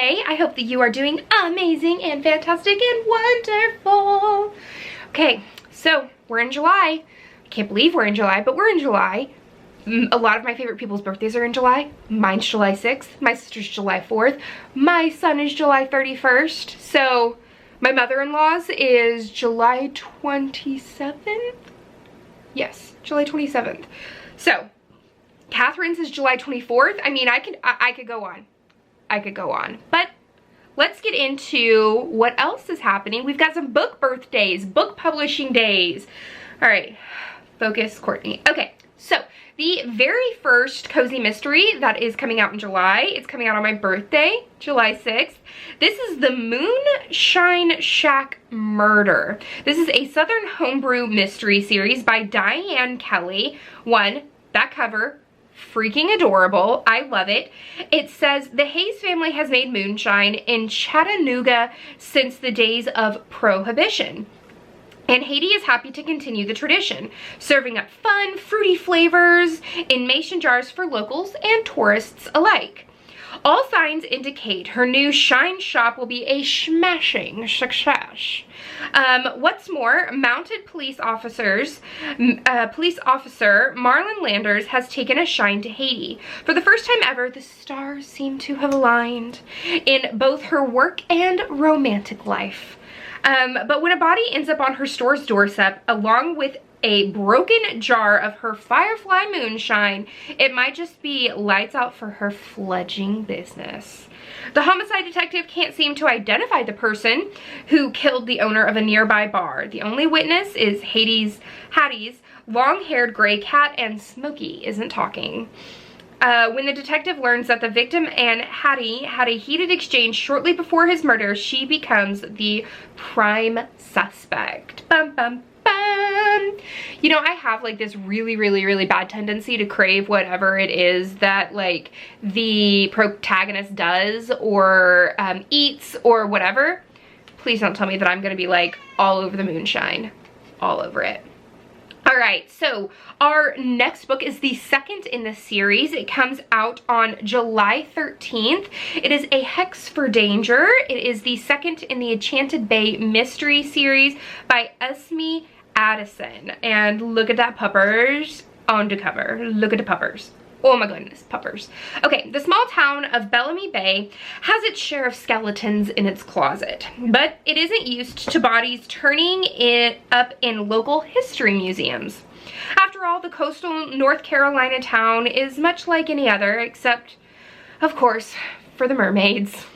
today. I hope that you are doing amazing and fantastic and wonderful. Okay, so we're in July. I can't believe we're in July, but we're in July. A lot of my favorite people's birthdays are in July. Mine's July 6th. My sister's July 4th. My son is July 31st. So my mother-in-law's is July 27th. Yes, July 27th. So Catherine's is July 24th. I mean, I could go on. I could go on. But let's get into what else is happening. We've got some book birthdays, book publishing days. All right, focus, Courtney. Okay, so the very first cozy mystery that is coming out in July, it's coming out on my birthday, July 6th. This is the Moonshine Shack Murder. This is a Southern homebrew mystery series by Diane Kelly. That cover, freaking adorable. I love it. It says, the Hayes family has made moonshine in Chattanooga since the days of Prohibition. And Haiti is happy to continue the tradition, serving up fun, fruity flavors in mason jars for locals and tourists alike. All signs indicate her new shine shop will be a smashing success. What's more, mounted police officer Marlon Landers has taken a shine to Haiti. For the first time ever, the stars seem to have aligned in both her work and romantic life. But when a body ends up on her store's doorstep, along with a broken jar of her Firefly moonshine, it might just be lights out for her fledgling business. The homicide detective can't seem to identify the person who killed the owner of a nearby bar. The only witness is Hattie's long-haired gray cat, and Smokey isn't talking. When the detective learns that the victim and Hattie had a heated exchange shortly before his murder, she becomes the prime suspect. Bum, bum, bum. You know, I have like this really bad tendency to crave whatever it is that like the protagonist does or eats or whatever. Please don't tell me that I'm gonna be like all over the moonshine, all over it. All right, so our next book is the second in the series. It comes out on July 13th. It is A Hex for Danger. It is the second in the Enchanted Bay mystery series by Esme Addison. And look at that puppers on the cover. Look at the puppers. Oh my goodness, puppers. Okay, the small town of Bellamy Bay has its share of skeletons in its closet, but it isn't used to bodies turning it up in local history museums. After all, the coastal North Carolina town is much like any other, except, of course, for the mermaids.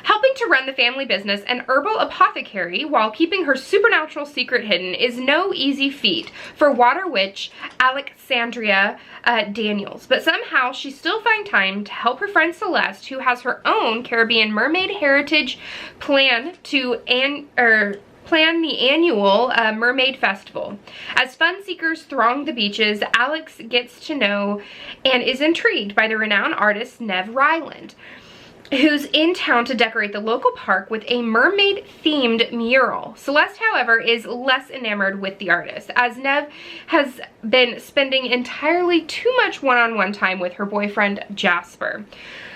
Helping to run the family business, an herbal apothecary, while keeping her supernatural secret hidden, is no easy feat for water witch Alexandria Daniels. But somehow she still finds time to help her friend Celeste, who has her own Caribbean mermaid heritage plan the annual Mermaid Festival. As fun seekers throng the beaches, Alex gets to know and is intrigued by the renowned artist Nev Ryland, who's in town to decorate the local park with a mermaid-themed mural. Celeste, however, is less enamored with the artist, as Nev has been spending entirely too much one-on-one time with her boyfriend, Jasper,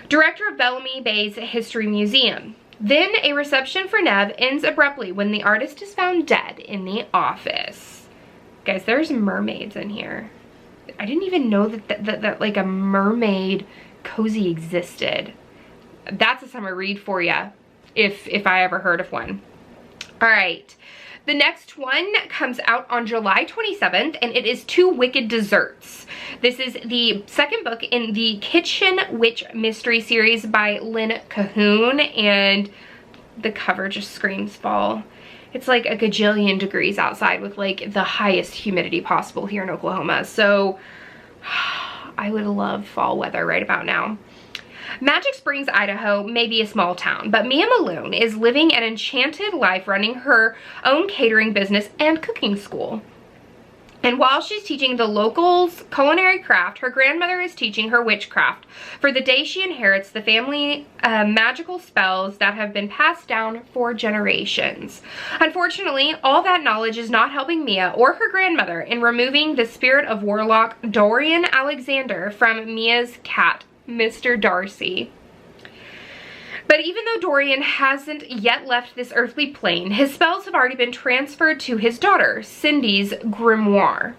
director of Bellamy Bay's History Museum. Then a reception for Nev ends abruptly when the artist is found dead in the office. Guys, there's mermaids in here. I didn't even know that like a mermaid cozy existed. That's a summer read for you, if I ever heard of one. All right, the next one comes out on July 27th, and it is Two Wicked Desserts. This is the second book in the Kitchen Witch mystery series by Lynn Cahoon, and the cover just screams fall. It's like a gajillion degrees outside with like the highest humidity possible here in Oklahoma, so I would love fall weather right about now. Magic Springs, Idaho may be a small town, but Mia Malone is living an enchanted life running her own catering business and cooking school. And while she's teaching the locals culinary craft, her grandmother is teaching her witchcraft. For the day she inherits the family magical spells that have been passed down for generations. Unfortunately, all that knowledge is not helping Mia or her grandmother in removing the spirit of warlock Dorian Alexander from Mia's cat, Mr. Darcy. But even though Dorian hasn't yet left this earthly plane, his spells have already been transferred to his daughter, Cindy's grimoire.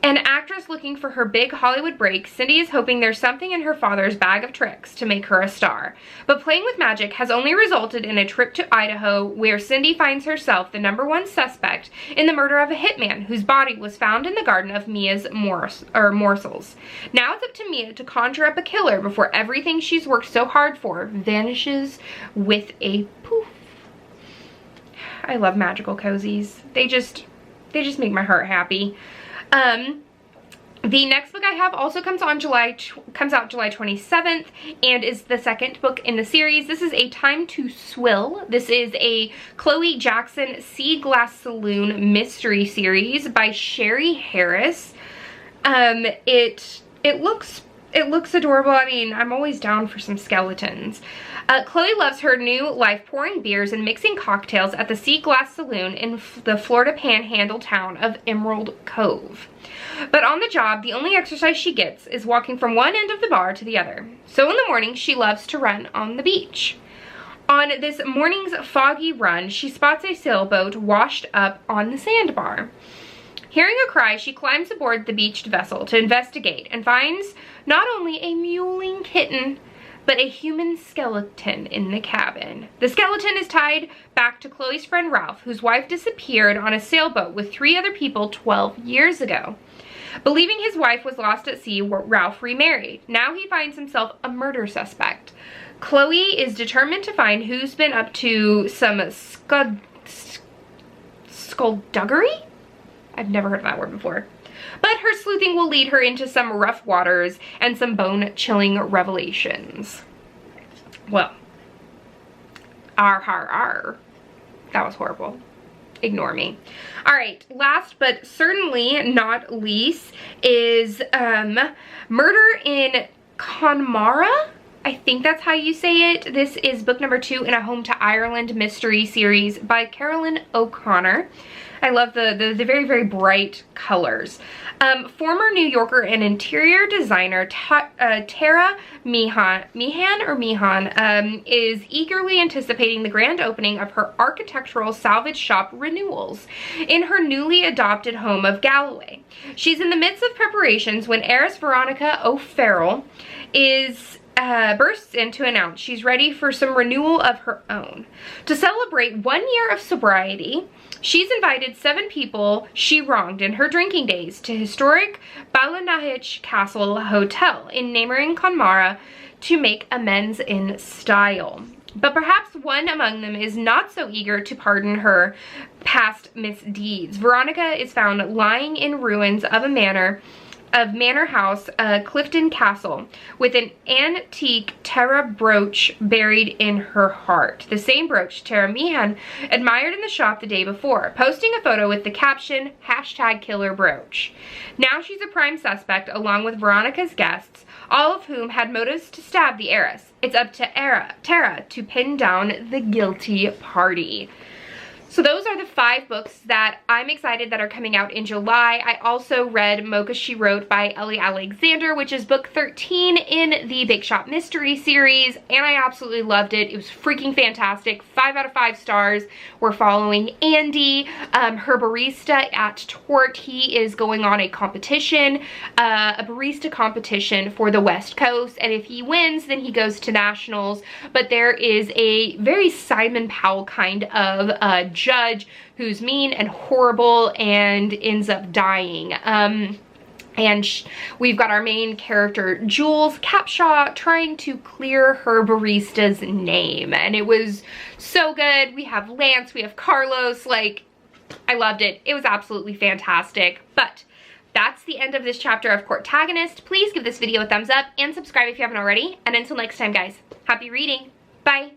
An actress looking for her big Hollywood break, Cindy is hoping there's something in her father's bag of tricks to make her a star. But playing with magic has only resulted in a trip to Idaho, where Cindy finds herself the #1 suspect in the murder of a hitman whose body was found in the garden of Mia's morsels. Now it's up to Mia to conjure up a killer before everything she's worked so hard for vanishes with a poof. I love magical cozies. They just make my heart happy. The next book I have also comes out July 27th and is the second book in the series. This is A Time to Swill. This is a Chloe Jackson Sea Glass Saloon mystery series by Sherry Harris. It looks adorable. I mean, I'm always down for some skeletons. Chloe loves her new life pouring beers and mixing cocktails at the Sea Glass Saloon in the Florida panhandle town of Emerald Cove. But on the job, the only exercise she gets is walking from one end of the bar to the other. So in the morning, she loves to run on the beach. On this morning's foggy run, she spots a sailboat washed up on the sandbar. Hearing a cry, she climbs aboard the beached vessel to investigate and finds not only a mewling kitten, but a human skeleton in the cabin. The skeleton is tied back to Chloe's friend Ralph, whose wife disappeared on a sailboat with 3 other people 12 years ago. Believing his wife was lost at sea, Ralph remarried. Now he finds himself a murder suspect. Chloe is determined to find who's been up to some skullduggery? I've never heard of that word before. But her sleuthing will lead her into some rough waters and some bone-chilling revelations. Well, that was horrible. Ignore me. All right, last but certainly not least is Murder in Connemara. I think that's how you say it. This is book number 2 in a Home to Ireland mystery series by Carolyn O'Connor. I love the very, very bright colors. Former New Yorker and interior designer Tara Meehan is eagerly anticipating the grand opening of her architectural salvage shop renewals in her newly adopted home of Galloway. She's in the midst of preparations when heiress Veronica O'Farrell bursts in to announce she's ready for some renewal of her own. To celebrate 1 year of sobriety, she's invited 7 people she wronged in her drinking days to historic Ballinahitch Castle Hotel in neighboring Connemara to make amends in style. But perhaps one among them is not so eager to pardon her past misdeeds. Veronica is found lying in ruins of a manor house, Clifton Castle, with an antique Tara brooch buried in her heart. The same brooch Tara Meehan admired in the shop the day before, posting a photo with the caption, #KillerBrooch. Now she's a prime suspect along with Veronica's guests, all of whom had motives to stab the heiress. It's up to Tara to pin down the guilty party. So those are the 5 books that I'm excited that are coming out in July. I also read Mocha She Wrote by Ellie Alexander, which is book 13 in the Bake Shop Mystery series, and I absolutely loved it. It was freaking fantastic. 5 out of 5 stars. We're following Andy, her barista at Tort. He is going on a competition, a barista competition for the West Coast, and if he wins, then he goes to nationals. But there is a very Simon Powell kind of judge who's mean and horrible and ends up dying. We've got our main character, Jules Capshaw, trying to clear her barista's name. And it was so good. We have Lance, we have Carlos. Like, I loved it. It was absolutely fantastic. But that's the end of this chapter of Courtagonist. Please give this video a thumbs up and subscribe if you haven't already. And until next time, guys, happy reading. Bye.